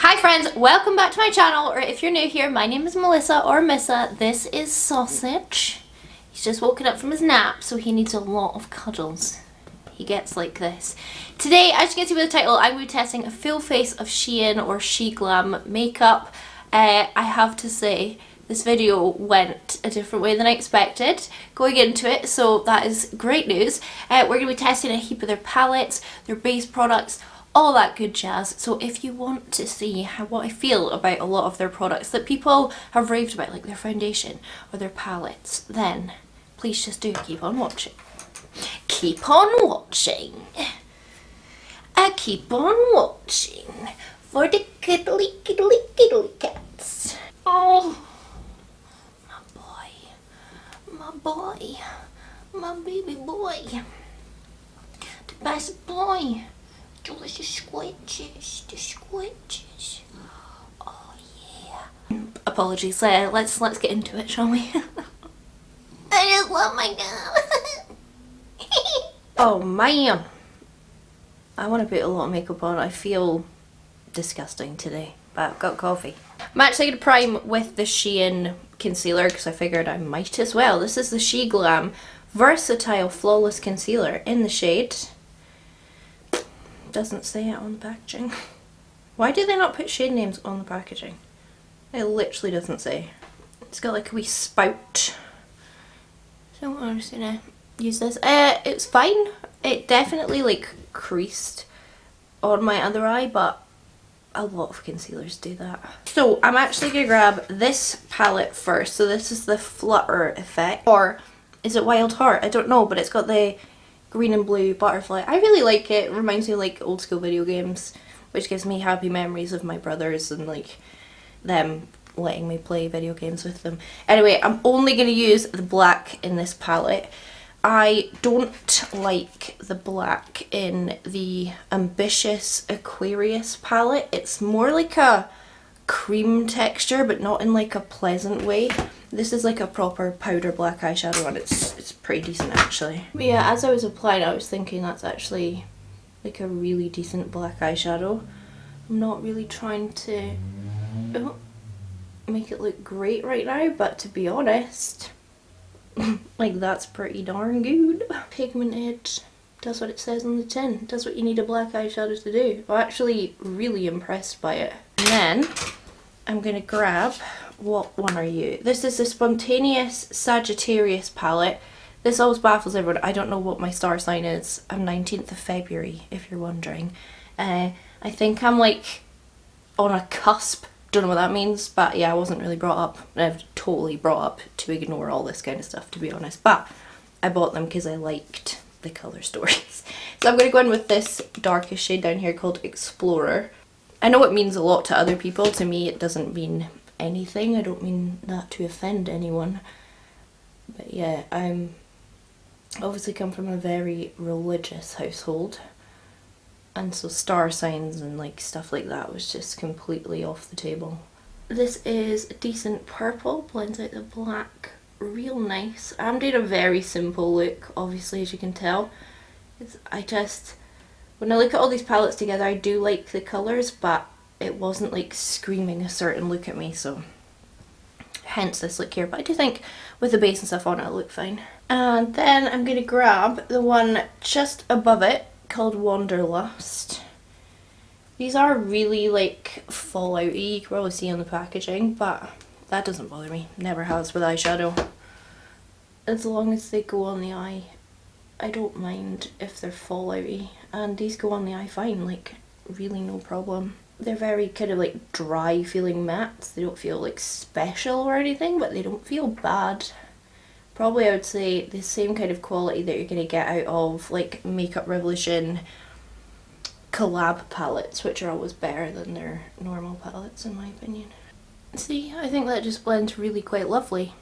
Hi friends, welcome back to my channel, or if you're new here, my name is Melissa or Missa. This is Sausage. He's just woken up from his nap, so he needs a lot of cuddles. He gets like this. Today, as you can see with the title, I'm going to be testing a full face of Shein or Sheglam makeup. I have to say, this video went a different way than I expected going into it, so that is great news. We're going to be testing a heap of their palettes, their base products, all that good jazz. So if you want to see what I feel about a lot of their products that people have raved about, like their foundation or their palettes, then please just do keep on watching. Keep on watching. Keep on watching for the cuddly cats. Oh, my baby boy, the best boy. Delicious squidges, the squidges. Oh yeah. Apologies, let's get into it, shall we? I just love my girl. Oh man. I want to put a lot of makeup on. I feel disgusting today, but I've got coffee. I'm actually going to prime with the Shein concealer because I figured I might as well. This is the Sheglam Versatile Flawless Concealer in the shade. Doesn't say it on the packaging. Why do they not put shade names on the packaging? It literally doesn't say. It's got like a wee spout. So I'm just gonna use this. It's fine. It definitely like creased on my other eye, but a lot of concealers do that. So I'm actually gonna grab this palette first. So this is the Flutter Effect, or is it Wild Heart? I don't know, but it's got the green and blue butterfly. I really like it. It reminds me of like old school video games, which gives me happy memories of my brothers and like them letting me play video games with them. Anyway, I'm only going to use the black in this palette. I don't like the black in the Ambitious Aquarius palette. It's more like a cream texture, but not in like a pleasant way. This is like a proper powder black eyeshadow, and it's pretty decent actually. But yeah, as I was applying, I was thinking that's actually like a really decent black eyeshadow. I'm not really trying to make it look great right now, but to be honest, like that's pretty darn good. Pigmented, does what it says on the tin. Does what you need a black eyeshadow to do. I'm actually really impressed by it. And then I'm gonna grab, what one are you? This is the Spontaneous Sagittarius palette. This always baffles everyone. I don't know what my star sign is. I'm 19th of February, if you're wondering. I think I'm like on a cusp. Don't know what that means, but yeah, I wasn't really brought up. I've totally brought up to ignore all this kind of stuff, to be honest. But I bought them because I liked the colour stories. So I'm going to go in with this darkest shade down here called Explorer. I know it means a lot to other people. To me, it doesn't mean anything. I don't mean that to offend anyone. But yeah, I'm obviously come from a very religious household. And so star signs and like stuff like that was just completely off the table. This is a decent purple, blends out the black real nice. I'm doing a very simple look, obviously, as you can tell. When I look at all these palettes together, I do like the colours, but it wasn't like screaming a certain look at me, so hence this look here. But I do think with the base and stuff on it, it'll look fine. And then I'm going to grab the one just above it, called Wanderlust. These are really like fallout-y, you can probably see on the packaging, but that doesn't bother me. Never has with eyeshadow. As long as they go on the eye, I don't mind if they're fallout-y, and these go on the eye fine, like really no problem. They're very kind of like dry feeling mattes. They don't feel like special or anything, but they don't feel bad. Probably I would say the same kind of quality that you're going to get out of like Makeup Revolution collab palettes, which are always better than their normal palettes in my opinion. See, I think that just blends really quite lovely.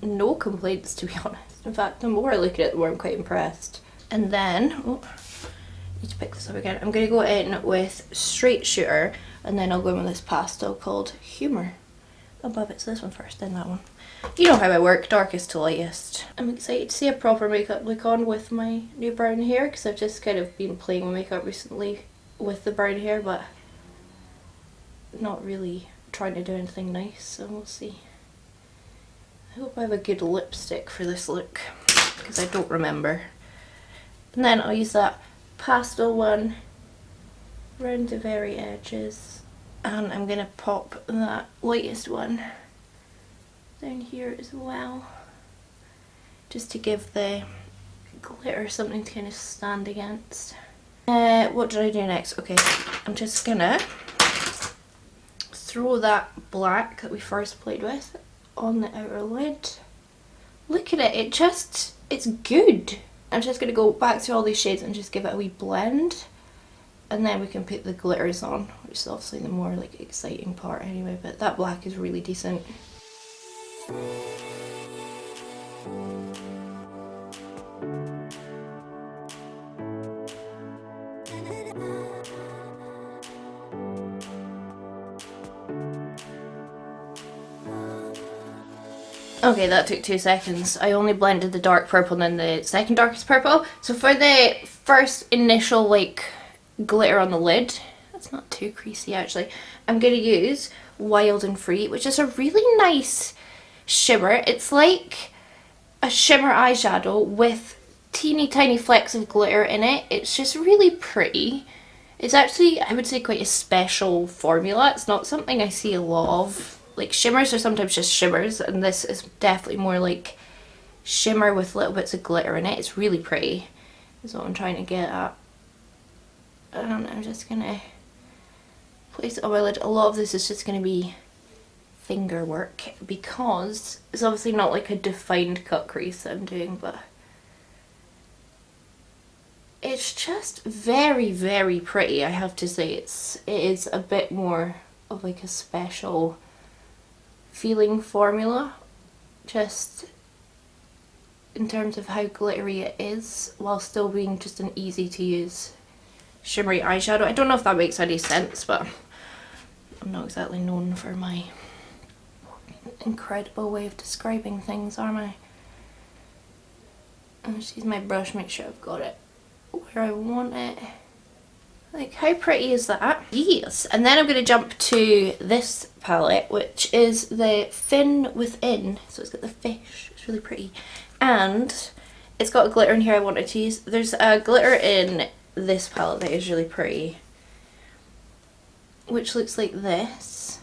No complaints, to be honest. In fact, the more I look at it, the more I'm quite impressed. And then, oh, need to pick this up again. I'm going to go in with Straight Shooter, and then I'll go in with this pastel called Humour. Above it's this one first, then that one. You know how I work, darkest to lightest. I'm excited to see a proper makeup look on with my new brown hair, because I've just kind of been playing with makeup recently with the brown hair, but not really trying to do anything nice, so we'll see. I hope I have a good lipstick for this look, because I don't remember. And then I'll use that pastel one around the very edges, and I'm going to pop that lightest one down here as well, just to give the glitter something to kind of stand against. What did I do next? Okay, I'm just gonna throw that black that we first played with on the outer lid. Look at it, it's good. I'm just gonna go back through all these shades and just give it a wee blend, and then we can put the glitters on, which is obviously the more like exciting part anyway, but that black is really decent. Okay, that took 2 seconds. I only blended the dark purple and then the second darkest purple. So for the first initial like glitter on the lid, that's not too creasy actually, I'm going to use Wild and Free, which is a really nice shimmer. It's like a shimmer eyeshadow with teeny tiny flecks of glitter in it. It's just really pretty. It's actually, I would say, quite a special formula. It's not something I see a lot of. Like shimmers are sometimes just shimmers, and this is definitely more like shimmer with little bits of glitter in it. It's really pretty, is what I'm trying to get at. And I'm just gonna place it on my lid. A lot of this is just gonna be finger work because it's obviously not like a defined cut crease that I'm doing, but it's just very, very pretty, I have to say. It is a bit more of like a special feeling formula, just in terms of how glittery it is, while still being just an easy to use shimmery eyeshadow. I don't know if that makes any sense, but I'm not exactly known for my incredible way of describing things, am I? I'll just use my brush, make sure I've got it where I want it. Like, how pretty is that? Yes. And then I'm going to jump to this palette, which is the Fin Within. So it's got the fish. It's really pretty. And it's got a glitter in here I wanted to use. There's a glitter in this palette that is really pretty, which looks like this.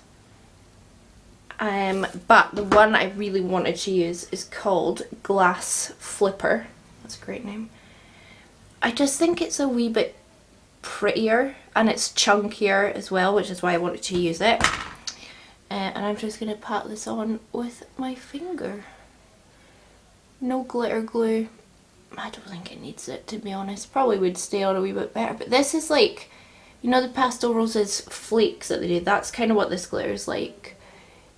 But the one I really wanted to use is called Glass Flipper. That's a great name. I just think it's a wee bit prettier, and it's chunkier as well, which is why I wanted to use it. And I'm just going to pat this on with my finger. No glitter glue. I don't think it needs it, to be honest. Probably would stay on a wee bit better, but this is like, you know the Pastel Roses flakes that they do? That's kind of what this glitter is like.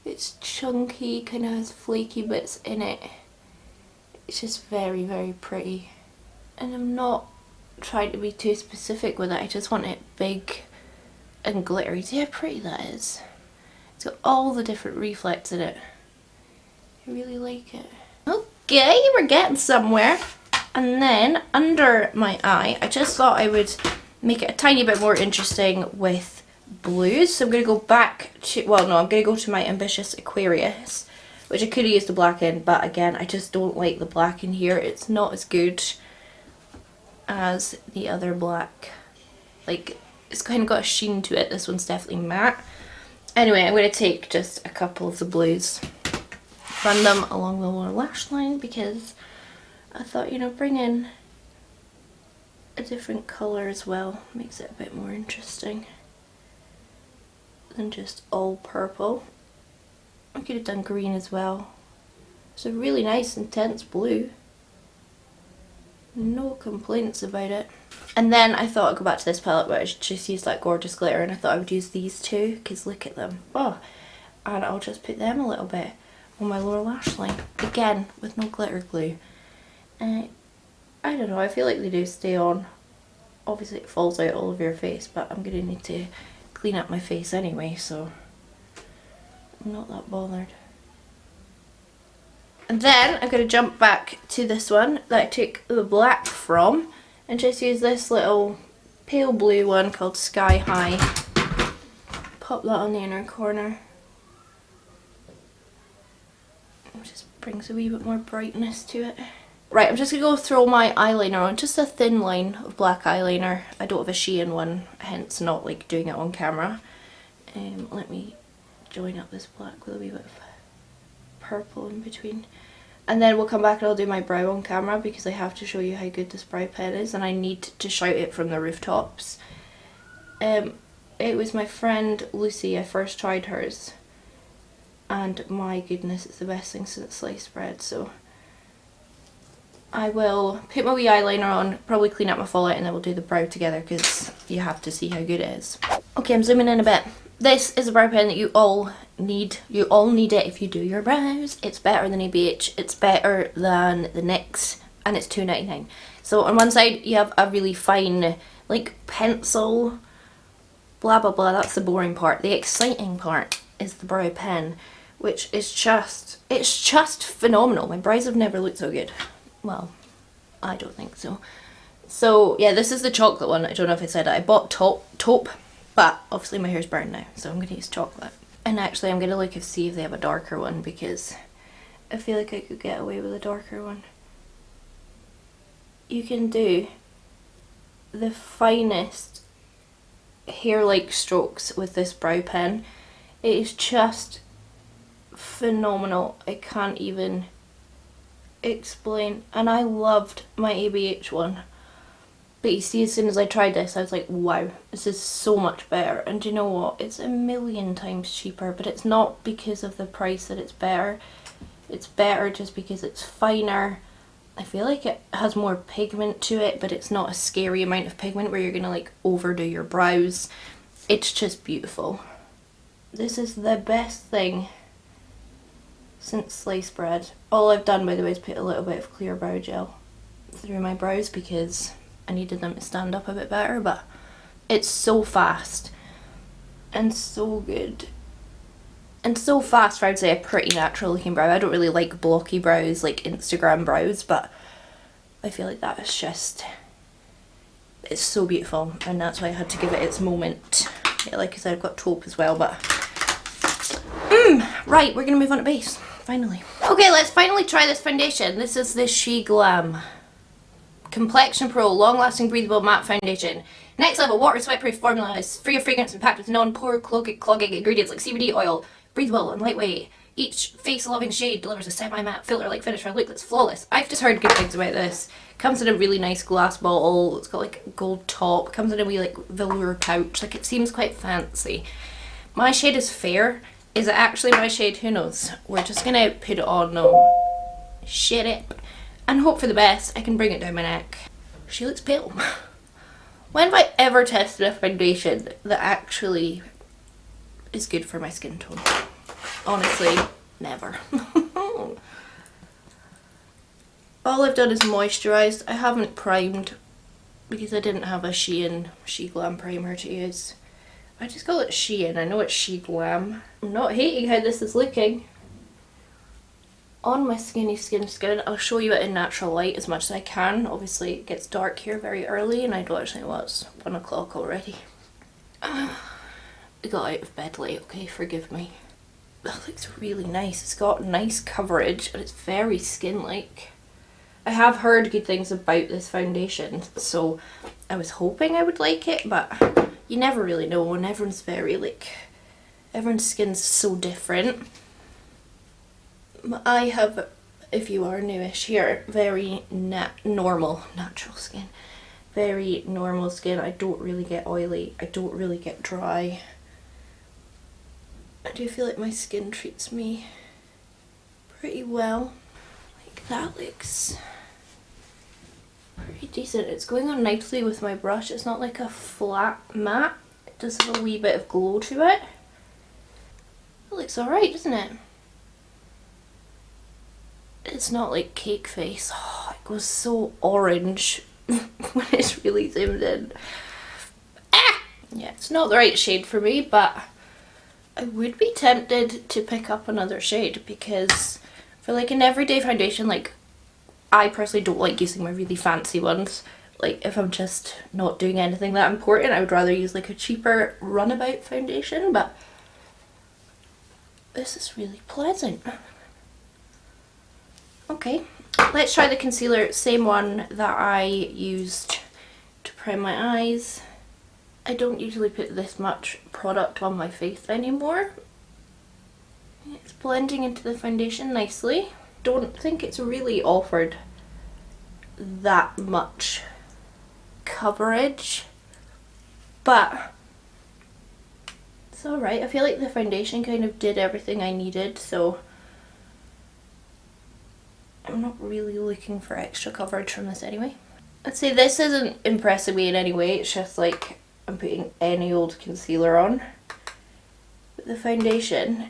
It's chunky, kind of has flaky bits in it. It's just very, very pretty. And I'm not trying to be too specific with it, I just want it big and glittery. See how pretty that is? It's got all the different reflex in it. I really like it. Okay, we're getting somewhere. And then under my eye, I just thought I would make it a tiny bit more interesting with blues. So I'm going to go back to, well no, I'm going to go to my Ambitious Aquarius, which I could have used the black in, but again, I just don't like the black in here. It's not as good as the other black. Like, it's kind of got a sheen to it. This one's definitely matte. Anyway, I'm going to take just a couple of the blues, run them along the lower lash line, because I thought, you know, bring in a different colour as well. Makes it a bit more interesting than just all purple. I could have done green as well. It's a really nice intense blue. No complaints about it. And then I thought I'd go back to this palette, but I should just use that gorgeous glitter, and I thought I would use these two, because look at them. Oh, and I'll just put them a little bit on my lower lash line. Again, with no glitter glue. I don't know, I feel like they do stay on. Obviously it falls out all over your face, but I'm going to need to clean up my face anyway, so I'm not that bothered. And then I'm going to jump back to this one that I took the black from, and just use this little pale blue one called Sky High pop that on the inner corner. It just brings a wee bit more brightness to it. Right, I'm just going to go throw my eyeliner on, just a thin line of black eyeliner. I don't have a Shein one, hence not like doing it on camera. Let me join up this black with a wee bit of purple in between. And then we'll come back and I'll do my brow on camera because I have to show you how good this brow pen is and I need to shout it from the rooftops. It was my friend Lucy, I first tried hers. And my goodness, it's the best thing since sliced bread, so I will put my wee eyeliner on, probably clean up my fallout, and then we'll do the brow together because you have to see how good it is. Okay, I'm zooming in a bit. This is a brow pen that you all need. You all need it if you do your brows. It's better than ABH, it's better than the NYX, and it's $2.99. So on one side you have a really fine like pencil, blah blah blah, that's the boring part. The exciting part is the brow pen, which is just, it's just phenomenal. My brows have never looked so good. Well, I don't think so. So yeah, this is the chocolate one. I don't know if I said it. I bought taupe, but obviously my hair's brown now, so I'm going to use chocolate. And actually I'm going to look and see if they have a darker one because I feel like I could get away with a darker one. You can do the finest hair-like strokes with this brow pen. It is just phenomenal. I can't even explain. And I loved my ABH one, but you see, as soon as I tried this I was like, wow, this is so much better. And you know what, it's a million times cheaper, but it's not because of the price that it's better. It's better just because it's finer. I feel like it has more pigment to it, but it's not a scary amount of pigment where you're gonna like overdo your brows. It's just beautiful. This is the best thing since sliced bread. All I've done, by the way, is put a little bit of clear brow gel through my brows because I needed them to stand up a bit better, but it's so fast and so good. And so fast for, I would say, a pretty natural looking brow. I don't really like blocky brows, like Instagram brows, but I feel like that is just, it's so beautiful, and that's why I had to give it its moment. Yeah, like I said, I've got taupe as well, but right, we're gonna move on to base, finally. Okay, let's finally try this foundation. This is the Shein Sheglam Complexion Pro Long Lasting Breathable Matte Foundation. Next level water sweatproof formula is free of fragrance and packed with non-pore clogging ingredients like CBD oil. Breathable and lightweight. Each face-loving shade delivers a semi-matte filter-like finish for a look that's flawless. I've just heard good things about this. Comes in a really nice glass bottle. It's got like a gold top. Comes in a wee like velour pouch. Like, it seems quite fancy. My shade is fair. Is it actually my shade? Who knows? We're just gonna put it on now. Shit it. And hope for the best. I can bring it down my neck. She looks pale. When have I ever tested a foundation that actually is good for my skin tone? Honestly, never. All I've done is moisturised. I haven't primed because I didn't have a Shein Sheglam primer to use. I just call it Shein. I know it's Sheglam. I'm not hating how this is looking on my skin. I'll show you it in natural light as much as I can. Obviously it gets dark here very early and I don't actually know it's 1 o'clock already. I got out of bed late, okay, forgive me. That looks really nice. It's got nice coverage and it's very skin-like. I have heard good things about this foundation, so I was hoping I would like it, but you never really know, and everyone's very like, everyone's skin's so different. I have, if you are newish here, very natural skin. Very normal skin. I don't really get oily. I don't really get dry. I do feel like my skin treats me pretty well. Like, that looks pretty decent. It's going on nicely with my brush. It's not like a flat matte. It does have a wee bit of glow to it. It looks alright, doesn't it? It's not like cake face. Oh, it goes so orange when it's really zoomed in. Ah! Yeah, it's not the right shade for me, but I would be tempted to pick up another shade because for like an everyday foundation, like, I personally don't like using my really fancy ones. like if I'm just not doing anything that important, I would rather use like a cheaper runabout foundation, but this is really pleasant. Okay, let's try the concealer, same one that I used to prime my eyes. I don't usually put this much product on my face anymore. It's blending into the foundation nicely. Don't think it's really offered that much coverage, but it's alright. I feel like the foundation kind of did everything I needed, so I'm not really looking for extra coverage from this anyway. I'd say this isn't impressing me in any way, it's just like I'm putting any old concealer on. But the foundation,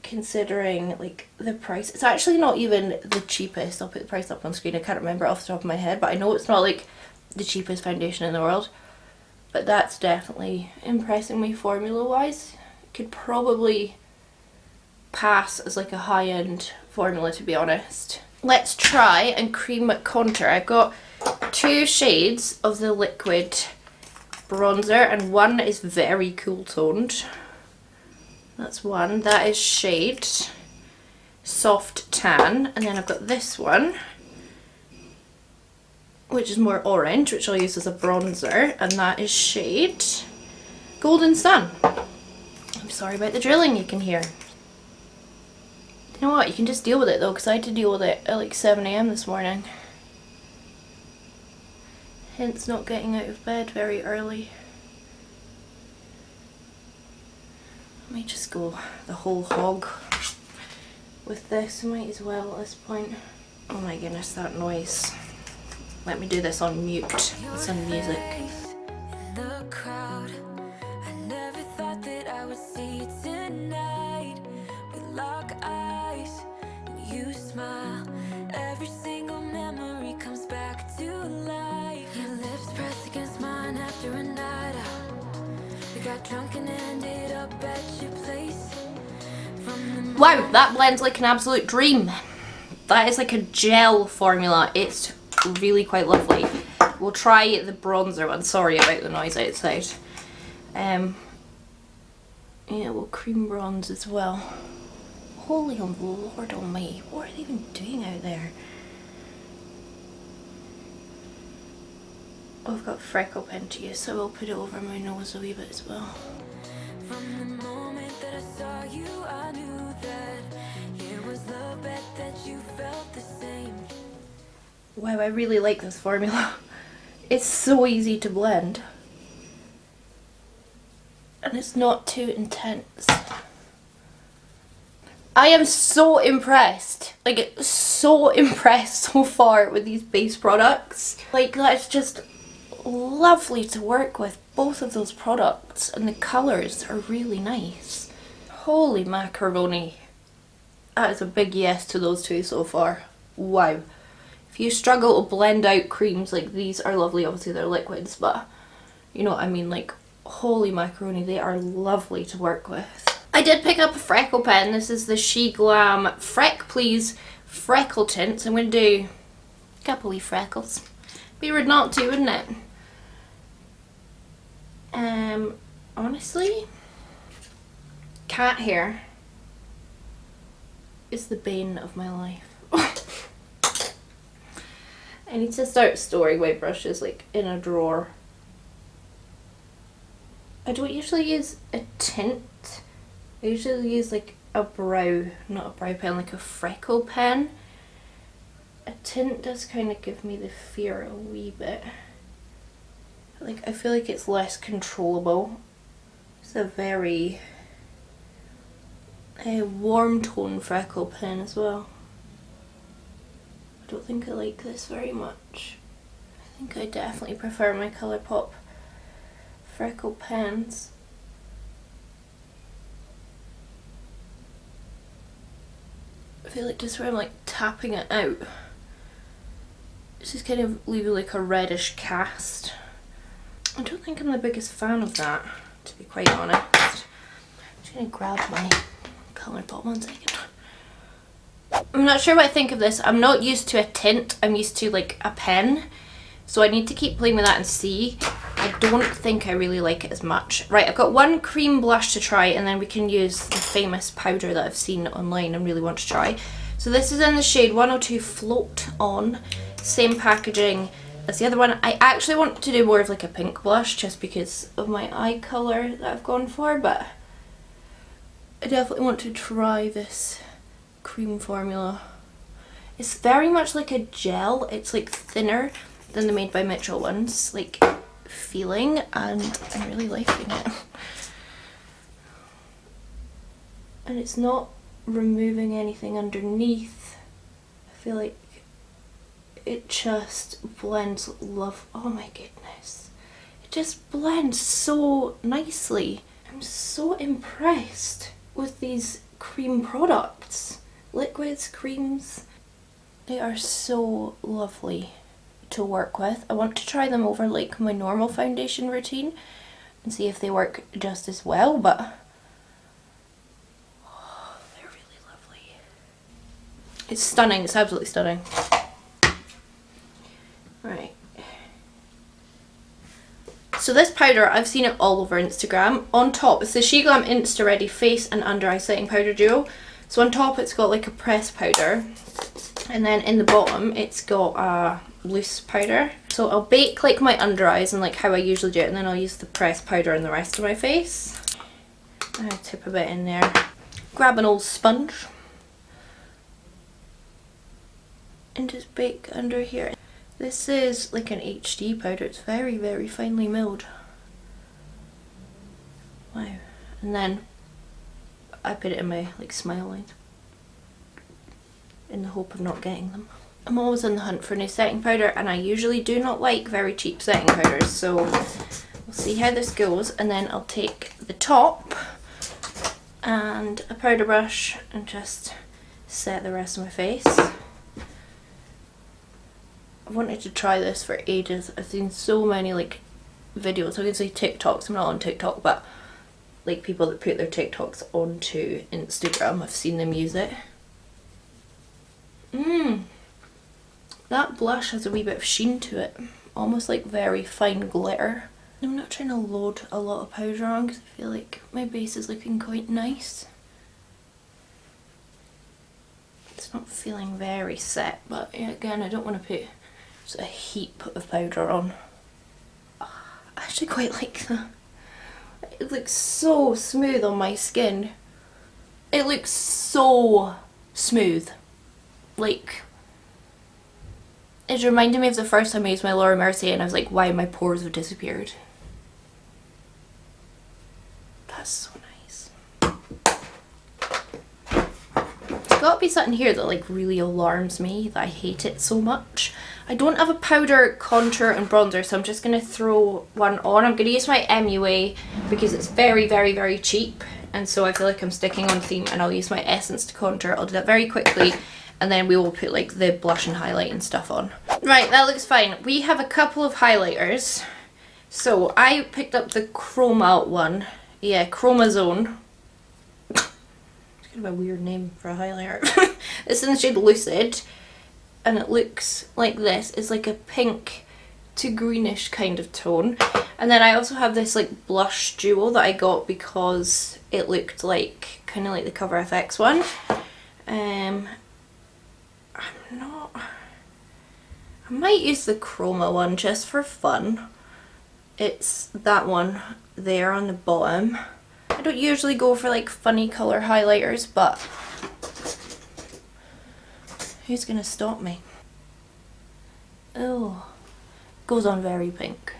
considering like the price, it's actually not even the cheapest. I'll put the price up on screen, I can't remember off the top of my head, but I know it's not like the cheapest foundation in the world. But that's definitely impressing me formula wise. Could probably pass as like a high-end formula, to be honest. Let's try and cream contour. I've got 2 shades of the liquid bronzer and one is very cool toned. That's one. That is shade Soft Tan, and then I've got this one which is more orange, which I'll use as a bronzer, and that is shade Golden Sun. I'm sorry about the drilling you can hear. You know what, you can just deal with it though, because I had to deal with it at like 7 AM this morning. Hence not getting out of bed very early. I might just go the whole hog with this, I might as well at this point. Oh my goodness, that noise. Let me do this on mute with some music. Wow, that blends like an absolute dream. That is like a gel formula. It's really quite lovely. We'll try the bronzer one. Sorry about the noise outside. Yeah, we'll cream bronze as well. Holy Lord almighty, what are they even doing out there? Oh, I've got Freckle pen to use, so I'll put it over my nose a wee bit as well. From the moment that I saw you, I knew that it was the bet that you felt the same. Wow, I really like this formula. It's so easy to blend. And it's not too intense. I am so impressed. Like, so impressed so far with these base products. Like, that's just lovely to work with, both of those products, and the colours are really nice. Holy macaroni. That is a big yes to those two so far. Wow. If you struggle to blend out creams, like, these are lovely. Obviously they're liquids, but you know what I mean, like, holy macaroni, they are lovely to work with. I did pick up a Freckle pen. This is the Shein Sheglam Freck Please Freckle Tints. I'm going to do a couple of freckles. Be rude not to, wouldn't it? Honestly, cat hair is the bane of my life. I need to start storing my brushes like in a drawer. I don't usually use a tint. I usually use like a brow, not a brow pen, like a freckle pen. A tint does kind of give me the fear a wee bit. Like, I feel like it's less controllable. It's a very warm tone freckle pen as well. I don't think I like this very much. I think I definitely prefer my Colourpop freckle pens. I feel like just where I'm like tapping it out, it's just kind of leaving like a reddish cast. I don't think I'm the biggest fan of that, to be quite honest. I'm just going to grab my Colourpop 1 second. I'm not sure what I think of this. I'm not used to a tint, I'm used to like a pen. So I need to keep playing with that and see. I don't think I really like it as much. Right, I've got one cream blush to try, and then we can use the famous powder that I've seen online and really want to try. So this is in the shade 102 Float On. Same packaging as the other one. I actually want to do more of like a pink blush just because of my eye colour that I've gone for, but I definitely want to try this cream formula. It's very much like a gel. It's like thinner than the Made by Mitchell ones, like feeling, and I'm really liking it. And it's not removing anything underneath. I feel like it just blends love. Oh my goodness. It just blends so nicely. I'm so impressed with these cream products. Liquids, creams. They are so lovely to work with. I want to try them over like my normal foundation routine and see if they work just as well, but oh, they're really lovely. It's stunning. It's absolutely stunning. Right. So this powder, I've seen it all over Instagram. On top, it's the Sheglam Insta Ready Face and Under Eye Setting Powder Duo. So on top it's got like a pressed powder, and then in the bottom it's got a loose powder. So I'll bake like my under eyes and like how I usually do it, and then I'll use the pressed powder in the rest of my face. I'll tip a bit in there. Grab an old sponge and just bake under here. This is like an HD powder. It's very, very finely milled. Wow. And then I put it in my like smile lines in the hope of not getting them. I'm always on the hunt for new setting powder, and I usually do not like very cheap setting powders, so we'll see how this goes. And then I'll take the top and a powder brush and just set the rest of my face. I've wanted to try this for ages. I've seen so many like videos, I can say TikToks, I'm not on TikTok, but like people that put their TikToks onto Instagram, I've seen them use it. That blush has a wee bit of sheen to it, almost like very fine glitter. I'm not trying to load a lot of powder on because I feel like my base is looking quite nice. It's not feeling very set, but yeah, again, I don't want to put just a heap of powder on. I actually quite like that. It looks so smooth on my skin. It looks so smooth. Like, it reminded me of the first time I used my Laura Mercier and I was like, wow, my pores have disappeared. That's so nice. There's got to be something here that like really alarms me, that I hate it so much. I don't have a powder, contour and bronzer, so I'm just going to throw one on. I'm going to use my MUA because it's very, very, very cheap, and so I feel like I'm sticking on theme, and I'll use my Essence to contour. I'll do that very quickly, and then we will put like the blush and highlight and stuff on. Right, that looks fine. We have a couple of highlighters. So I picked up the Chroma one. Yeah, Chroma Zone. It's kind of a weird name for a highlighter. It's in the shade Lucid, and it looks like this. It's like a pink to greenish kind of tone. And then I also have this like blush duo that I got because it looked like kind of like the Cover FX one. I might use the Chroma one just for fun. It's that one there on the bottom. I don't usually go for like funny colour highlighters, but who's gonna stop me? Oh, goes on very pink.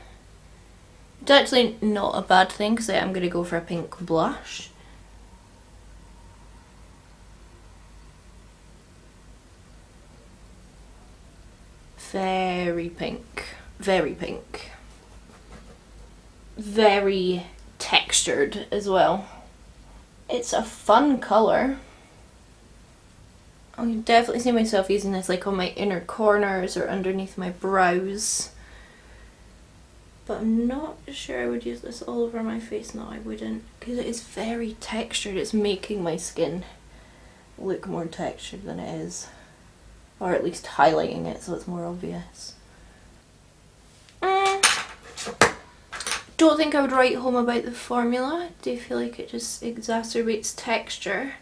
It's actually not a bad thing because I'm gonna go for a pink blush. Very pink, very pink. Very textured as well. It's a fun colour. I can definitely see myself using this like on my inner corners or underneath my brows. But I'm not sure I would use this all over my face. No, I wouldn't, because it is very textured. It's making my skin look more textured than it is. Or at least highlighting it so it's more obvious. don't think I would write home about the formula. I do feel like it just exacerbates texture.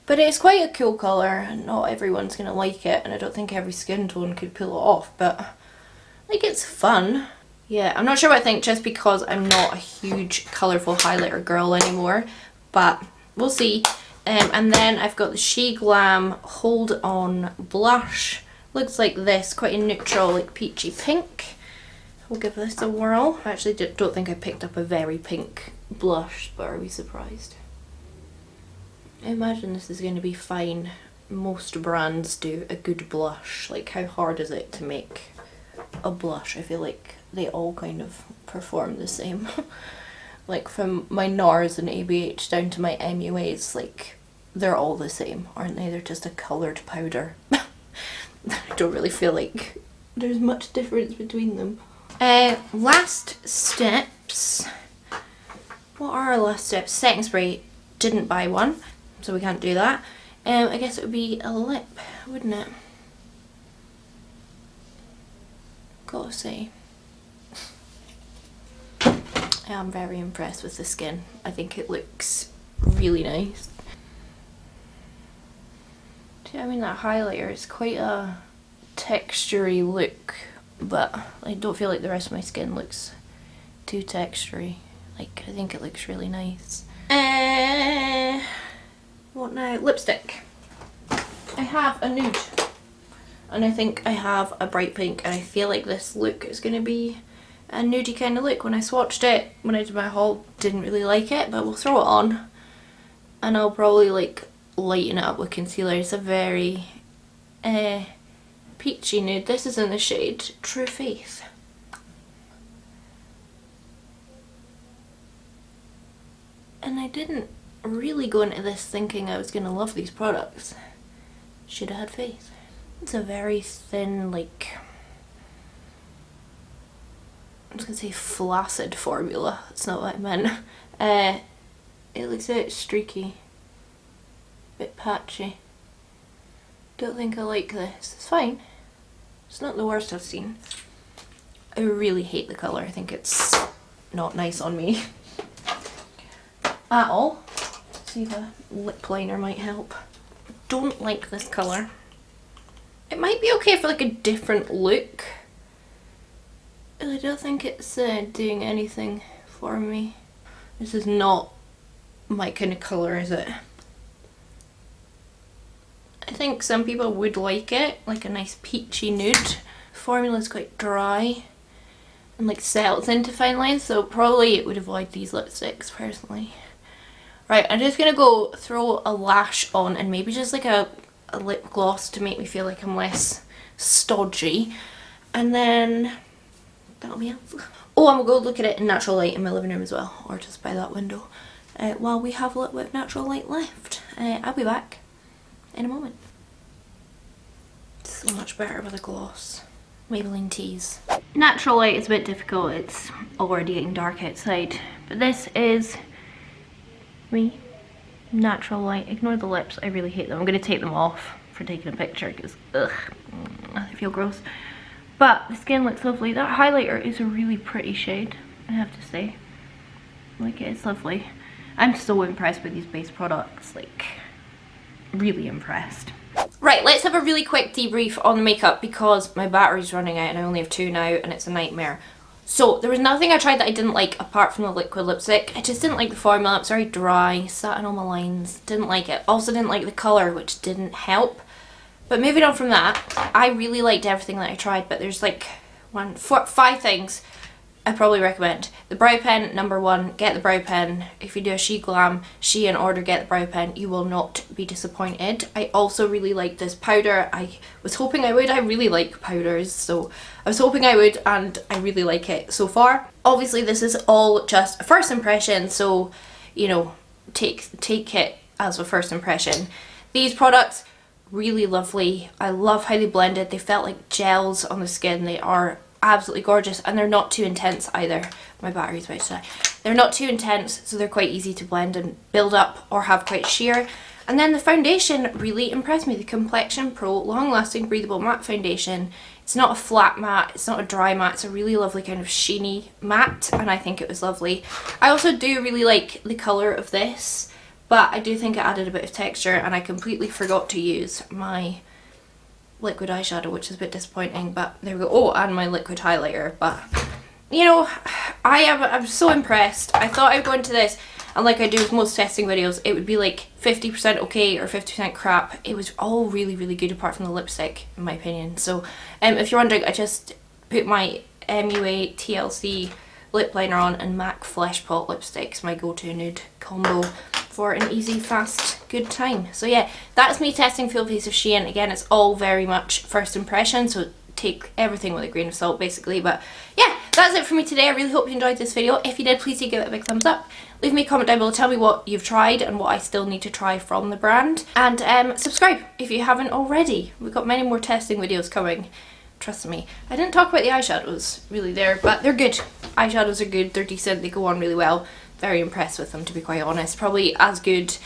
But it's quite a cool colour, and not everyone's going to like it, and I don't think every skin tone could pull it off, but like it's fun. Yeah, I'm not sure what I think just because I'm not a huge colourful highlighter girl anymore, but we'll see. And then I've got the Sheglam Hold On blush. Looks like this, quite a neutral, like peachy pink. We'll give this a whirl. I actually don't think I picked up a very pink blush, but are we surprised? I imagine this is going to be fine. Most brands do a good blush. Like, how hard is it to make a blush? I feel like they all kind of perform the same. Like from my NARS and ABH down to my MUAs, like they're all the same, aren't they? They're just a coloured powder. I don't really feel like there's much difference between them. Last steps. What are our last steps? Setting spray. Didn't buy one, so we can't do that. I guess it would be a lip, wouldn't it? Gotta say. I am very impressed with the skin. I think it looks really nice. I mean, that highlighter is quite a textury look, but I don't feel like the rest of my skin looks too textury. Like, I think it looks really nice. What now? Lipstick. I have a nude, and I think I have a bright pink, and I feel like this look is going to be a nudie kind of look. When I swatched it, when I did my haul, didn't really like it, but we'll throw it on, and I'll probably like lighten it up with concealer. It's a very peachy nude. This is in the shade True Faith. And I didn't really go into this thinking I was going to love these products. Should have had faith. It's a very thin, like, I'm just going to say flaccid formula. That's not what I meant. It looks a bit streaky. Bit patchy. Don't think I like this. It's fine. It's not the worst I've seen. I really hate the colour. I think it's not nice on me at all. Let's see if a lip liner might help. Don't like this colour. It might be okay for like a different look. I don't think it's doing anything for me. This is not my kind of colour, is it? I think some people would like it, like a nice peachy nude. The formula's quite dry and like settles into fine lines, so probably it would avoid these lipsticks personally. Right, I'm just gonna go throw a lash on and maybe just like a lip gloss to make me feel like I'm less stodgy, and then that'll be it. Oh, I'm gonna go look at it in natural light in my living room as well, or just by that window, while we have a little bit of natural light left. I'll be back in a moment. So much better with a gloss. Maybelline Tease. Natural light is a bit difficult, it's already getting dark outside, but this is me. Natural light. Ignore the lips, I really hate them. I'm going to take them off for taking a picture because ugh, I feel gross. But the skin looks lovely. That highlighter is a really pretty shade, I have to say. Like, it's lovely. I'm so impressed with these base products, like really impressed. Right, let's have a really quick debrief on the makeup because my battery's running out and I only have 2 now and it's a nightmare. So there was nothing I tried that I didn't like apart from the liquid lipstick. I just didn't like the formula. It's very dry, sat in all my lines, didn't like it. Also didn't like the colour, which didn't help. But moving on from that, I really liked everything that I tried, but there's like 5 things I probably recommend. The brow pen, number 1, get the brow pen. If you do a Sheglam, Shein order, get the brow pen. You will not be disappointed. I also really liked this powder. I was hoping I would. I really like powders, so I was hoping I would, and I really like it so far. Obviously, this is all just a first impression, so, you know, take it as a first impression. These products, really lovely. I love how they blended. They felt like gels on the skin. They are absolutely gorgeous, and they're not too intense either. My battery's about to die. They're not too intense, so they're quite easy to blend and build up or have quite sheer. And then the foundation really impressed me. The Complexion Pro Long Lasting Breathable Matte Foundation. It's not a flat matte, it's not a dry matte, it's a really lovely kind of sheeny matte, and I think it was lovely. I also do really like the colour of this, but I do think it added a bit of texture, and I completely forgot to use my liquid eyeshadow, which is a bit disappointing, but there we go. Oh, and my liquid highlighter, but you know, I'm so impressed. I thought I'd go into this, and like I do with most testing videos, it would be like 50% okay or 50% crap. It was all really, really good apart from the lipstick, in my opinion. So if you're wondering, I just put my MUA TLC lip liner on and MAC Flesh Pot lipsticks, my go-to nude combo for an easy, fast, good time. So yeah, that's me testing Full Face of Shein. Again, it's all very much first impression, so take everything with a grain of salt basically. But yeah, that's it for me today. I really hope you enjoyed this video. If you did, please do give it a big thumbs up. Leave me a comment down below, tell me what you've tried and what I still need to try from the brand. And subscribe if you haven't already. We've got many more testing videos coming. Trust me. I didn't talk about the eyeshadows really there, but they're good. Eyeshadows are good, they're decent, they go on really well. Very impressed with them, to be quite honest. Probably as good,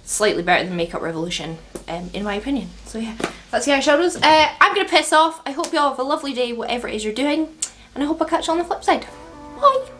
slightly better than Makeup Revolution, in my opinion. So yeah, that's the eyeshadows. I'm gonna piss off. I hope you all have a lovely day, whatever it is you're doing, and I hope I'll catch you on the flip side. Bye!